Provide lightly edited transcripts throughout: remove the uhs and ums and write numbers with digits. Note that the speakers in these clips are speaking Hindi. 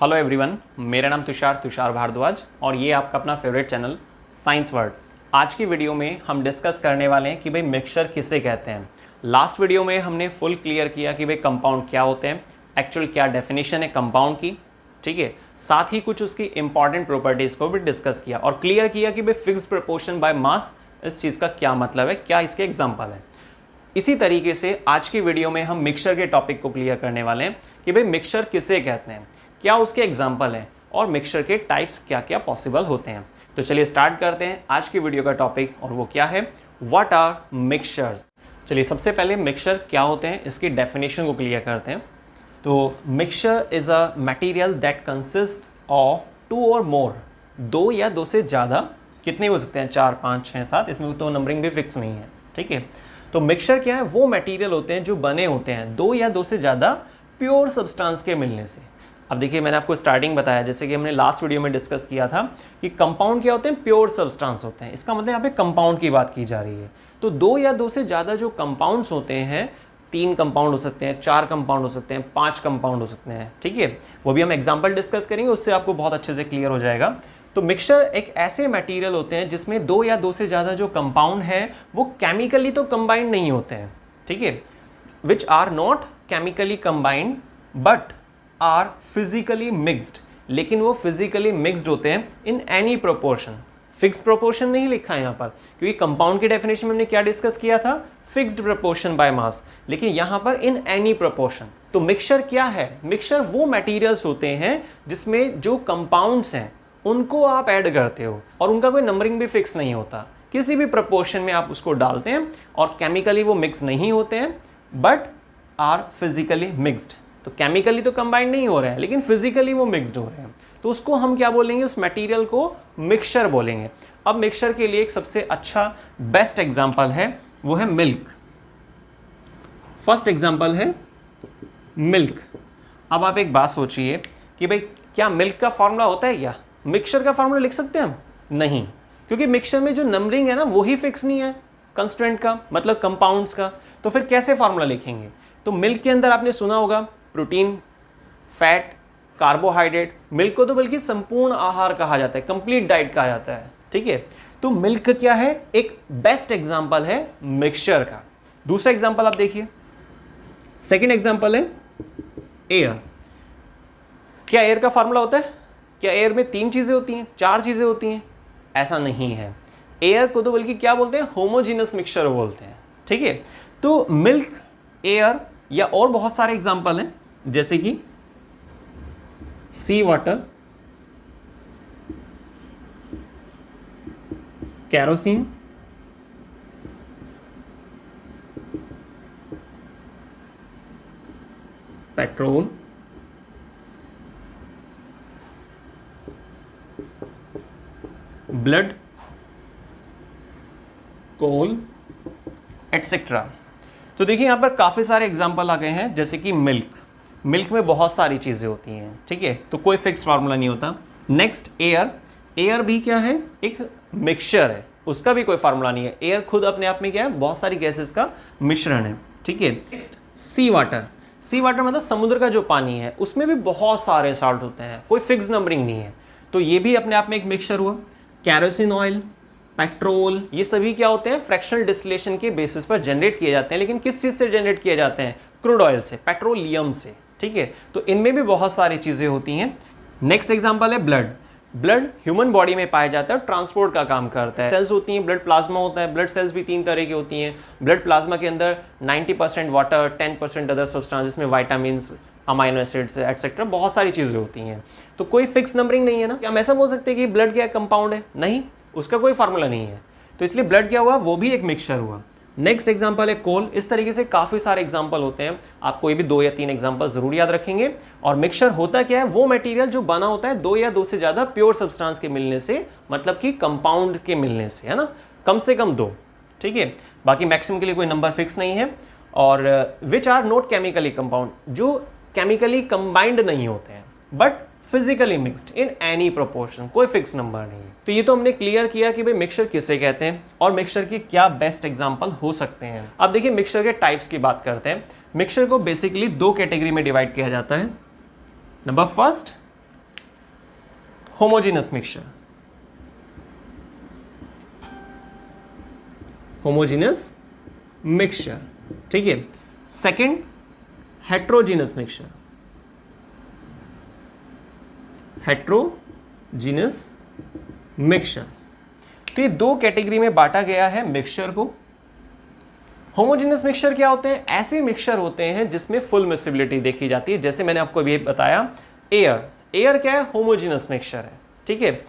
हेलो एवरीवन, मेरा नाम तुषार भारद्वाज और ये आपका अपना फेवरेट चैनल साइंस वर्ल्ड। आज की वीडियो में हम डिस्कस करने वाले हैं कि भाई मिक्सचर किसे कहते हैं। लास्ट वीडियो में हमने फुल क्लियर किया कि भाई कंपाउंड क्या होते हैं, एक्चुअल क्या डेफिनेशन है कंपाउंड की, ठीक है। साथ ही कुछ उसकी इंपॉर्टेंट प्रॉपर्टीज़ को भी डिस्कस किया और क्लियर किया कि भाई फिक्स्ड प्रोपोर्शन बाय मास इस चीज़ का क्या मतलब है, क्या इसके एग्जाम्पल है। इसी तरीके से आज की वीडियो में हम मिक्सचर के टॉपिक को क्लियर करने वाले हैं कि भाई मिक्सचर किसे कहते हैं, क्या उसके एग्जाम्पल हैं और मिक्सचर के टाइप्स क्या क्या पॉसिबल होते हैं। तो चलिए स्टार्ट करते हैं आज की वीडियो का टॉपिक, और वो क्या है, व्हाट आर मिक्सचर्स। चलिए सबसे पहले मिक्सचर क्या होते हैं इसकी डेफिनेशन को क्लियर करते हैं। तो mixture is a material that consist of two or more, दो या दो से ज़्यादा, कितने हो सकते हैं, 4, 5, 6, 7, इसमें तो नंबरिंग भी फिक्स नहीं है, ठीक है। तो मिक्सचर क्या है, वो मटेरियल होते हैं जो बने होते हैं दो या दो से ज़्यादा प्योर सब्सटेंस के मिलने से। अब देखिए मैंने आपको स्टार्टिंग बताया, जैसे कि हमने लास्ट वीडियो में डिस्कस किया था कि कंपाउंड क्या होते हैं, प्योर सब्सटेंस होते हैं। इसका मतलब यहाँ पे कंपाउंड की बात की जा रही है। तो दो या दो से ज़्यादा जो कंपाउंड्स होते हैं, 3 कंपाउंड हो सकते हैं, 4 कंपाउंड हो सकते हैं, 5 कंपाउंड हो सकते हैं, ठीक है। वो भी हम एग्जाम्पल डिस्कस करेंगे, उससे आपको बहुत अच्छे से क्लियर हो जाएगा। तो मिक्सचर एक ऐसे मटेरियल होते हैं जिसमें दो या दो से ज़्यादा जो कंपाउंड हैं वो केमिकली तो कंबाइंड नहीं होते हैं, ठीक है, which are not chemically combined but are physically mixed, लेकिन वो फिजिकली मिक्स्ड होते हैं in any proportion. Fix proportion नहीं लिखा है यहाँ पर, क्योंकि कंपाउंड की डेफिनेशन में हमने क्या डिस्कस किया था, फिक्स्ड प्रोपोर्शन बाय मास, लेकिन यहाँ पर इन एनी प्रोपोर्शन। तो मिक्सचर क्या है, मिक्सचर वो मटेरियल्स होते हैं जिसमें जो कंपाउंड्स हैं उनको आप ऐड करते हो और उनका कोई नंबरिंग भी फिक्स नहीं होता, किसी भी प्रोपोर्शन में आप उसको डालते हैं और केमिकली वो मिक्स नहीं होते हैं बट आर फिजिकली मिक्स्ड। तो केमिकली तो कंबाइंड नहीं हो रहे हैं लेकिन फिजिकली वो मिक्स्ड हो रहे हैं, तो उसको हम क्या बोलेंगे, उस मटेरियल को मिक्सचर बोलेंगे। अब मिक्सचर के लिए एक सबसे अच्छा बेस्ट एग्जांपल है, वो है मिल्क। फर्स्ट एग्जांपल है मिल्क। अब आप एक बात सोचिए कि भाई क्या मिल्क का फॉर्मूला होता है, क्या मिक्सचर का फॉर्मूला लिख सकते हैं हम? नहीं, क्योंकि मिक्सचर में जो नंबरिंग है ना वो ही फिक्स नहीं है कंस्टेंट का, मतलब कंपाउंड्स का। तो फिर कैसे फॉर्मूला लिखेंगे? तो मिल्क के अंदर आपने सुना होगा प्रोटीन, फैट, कार्बोहाइड्रेट। मिल्क को तो बल्कि संपूर्ण आहार कहा जाता है, कंप्लीट डाइट कहा जाता है, ठीक है। तो मिल्क क्या है, एक बेस्ट एग्जांपल है मिक्सचर का। दूसरा एग्जांपल आप देखिए, सेकंड एग्जांपल है एयर। क्या एयर का फॉर्मूला होता है? क्या एयर में 3 चीजें होती हैं, 4 चीजें होती हैं? ऐसा नहीं है। एयर को तो बल्कि क्या बोलते हैं, होमोजीनस मिक्सचर बोलते हैं, ठीक है। तो मिल्क, एयर या और बहुत सारे एग्जांपल हैं, जैसे कि सी वाटर, कैरोसिन, पेट्रोल, ब्लड, कोल, एटसेट्रा। तो देखिए यहाँ पर काफ़ी सारे एग्जाम्पल आ गए हैं, जैसे कि मिल्क में बहुत सारी चीज़ें होती हैं, ठीक है, तो कोई फिक्स फार्मूला नहीं होता। नेक्स्ट एयर भी क्या है, एक मिक्सचर है, उसका भी कोई फार्मूला नहीं है। एयर खुद अपने आप में क्या है, बहुत सारी गैसेस का मिश्रण है, ठीक है। नेक्स्ट सी वाटर मतलब समुद्र का जो पानी है उसमें भी बहुत सारे साल्ट होते हैं, कोई फिक्स नंबरिंग नहीं है, तो ये भी अपने आप में एक मिक्सचर हुआ। कैरोसिन ऑयल, पेट्रोल, ये सभी क्या होते हैं, फ्रैक्शनल डिस्टिलेशन के बेसिस पर जनरेट किए जाते हैं, लेकिन किस चीज़ से जनरेट किए जाते हैं, क्रूड ऑयल से, पेट्रोलियम से, ठीक है। तो इनमें भी बहुत सारी चीज़ें होती हैं। नेक्स्ट एग्जांपल है ब्लड ह्यूमन बॉडी में पाया जाता है, ट्रांसपोर्ट का काम करता है। सेल्स होती हैं, ब्लड प्लाज्मा होता है। ब्लड सेल्स भी 3 तरह की होती हैं। ब्लड प्लाज्मा के अंदर 90% वाटर, 10% अदर सब्सटेंस, जिसमें वाइटामिन्स, अमाइनो एसिड्स एटसेट्रा बहुत सारी चीज़ें होती हैं। तो कोई फिक्स नंबरिंग नहीं है ना। हम ऐसा बोल सकते हैं कि ब्लड क्या कंपाउंड है? नहीं, उसका कोई फार्मूला नहीं है, तो इसलिए ब्लड क्या हुआ, वो भी एक मिक्सचर हुआ। नेक्स्ट एग्जांपल है कोल। इस तरीके से काफ़ी सारे एग्जांपल होते हैं, आप कोई भी 2 या 3 एग्जांपल जरूर याद रखेंगे। और मिक्सचर होता क्या है, वो मटेरियल जो बना होता है दो या दो से ज़्यादा प्योर सब्सटेंस के मिलने से, मतलब कि कंपाउंड के मिलने से, है ना, कम से कम 2, ठीक है। बाकी मैक्सिमम के लिए कोई नंबर फिक्स नहीं है। और which are not chemically compound, जो केमिकली कंबाइंड नहीं होते हैं but physically mixed in any proportion, कोई फिक्स नंबर नहीं है। तो ये तो हमने क्लियर किया कि भाई मिक्सचर किसे कहते हैं और मिक्सचर के क्या बेस्ट एग्जांपल हो सकते हैं। अब देखिए मिक्सचर के टाइप्स की बात करते हैं। मिक्सचर को बेसिकली 2 कैटेगरी में डिवाइड किया जाता है। Number first homogeneous mixture, homogeneous mixture, ठीक है। Second, heterogeneous mixture, heterogeneous mixture. तो ये दो कैटेगरी में बांटा गया है मिक्सचर को। होमोजेनस मिक्सचर क्या होते हैं? ऐसे मिक्सचर होते हैं जिसमें फुल मिक्सिबिलिटी देखी जाती है, जैसे मैंने आपको अभी बताया एयर। एयर क्या है? होमोजेनस मिक्सचर है, ठीक है।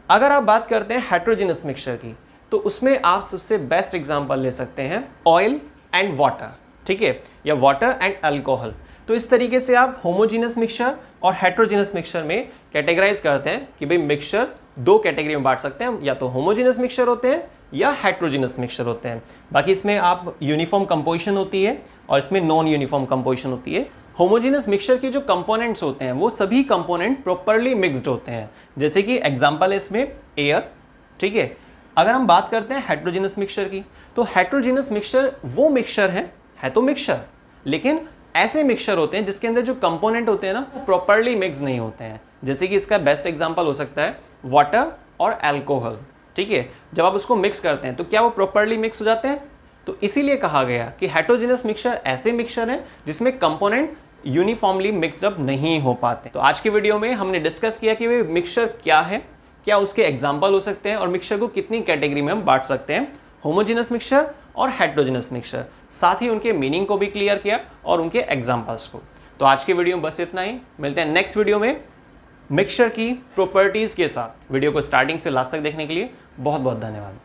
अगर आप बात करते हैं हेट्रोजेनस मिक्सचर की, तो उसमें आप सबसे बेस्ट एग्जांपल ले सकते हैं ऑयल एंड वाटर, ठीक है, या वाटर एंड अल्कोहल। तो इस तरीके से आप होमोजेनस मिक्सचर और हेट्रोजेनस मिक्सचर में कैटेगराइज करते हैं कि भाई मिक्सचर दो कैटेगरी में बांट सकते हैं, या तो होमोजेनस मिक्सचर होते हैं या हेट्रोजेनस मिक्सचर होते हैं। बाकी इसमें आप यूनिफॉर्म कंपोजिशन होती है और इसमें नॉन यूनिफॉर्म कंपोजिशन होती है। होमोजेनस मिक्सचर के जो कंपोनेंट्स होते हैं वो सभी कंपोनेंट प्रॉपर्ली मिक्स्ड होते हैं, जैसे कि एग्जांपल है इसमें एयर, ठीक है। अगर हम बात करते हैं हेट्रोजेनस मिक्सचर की, तो हेट्रोजेनस मिक्सचर वो मिक्सचर है तो मिक्सचर, लेकिन ऐसे मिक्सचर होते हैं जिसके अंदर जो कंपोनेंट होते हैं ना वो प्रॉपर्ली मिक्स नहीं होते हैं, जैसे कि इसका बेस्ट एग्जांपल हो सकता है वाटर और अल्कोहल, ठीक है। जब आप उसको मिक्स करते हैं तो क्या वो प्रॉपर्ली मिक्स हो जाते हैं? तो इसीलिए कहा गया कि हेट्रोजेनस मिक्सचर ऐसे मिक्सचर हैं जिसमें कंपोनेंट यूनिफॉर्मली मिक्सड अप नहीं हो पाते। तो आज के वीडियो में हमने डिस्कस किया कि वे मिक्सचर क्या है, क्या उसके एग्जाम्पल हो सकते हैं और मिक्सचर को कितनी कैटेगरी में हम बांट सकते हैं, होमोजेनस मिक्सचर और हेट्रोजेनस मिक्सचर। साथ ही उनके मीनिंग को भी क्लियर किया और उनके एग्जाम्पल्स को। तो आज के वीडियो में बस इतना ही, मिलते हैं नेक्स्ट वीडियो में मिक्सचर की प्रॉपर्टीज के साथ। वीडियो को स्टार्टिंग से लास्ट तक देखने के लिए बहुत बहुत धन्यवाद।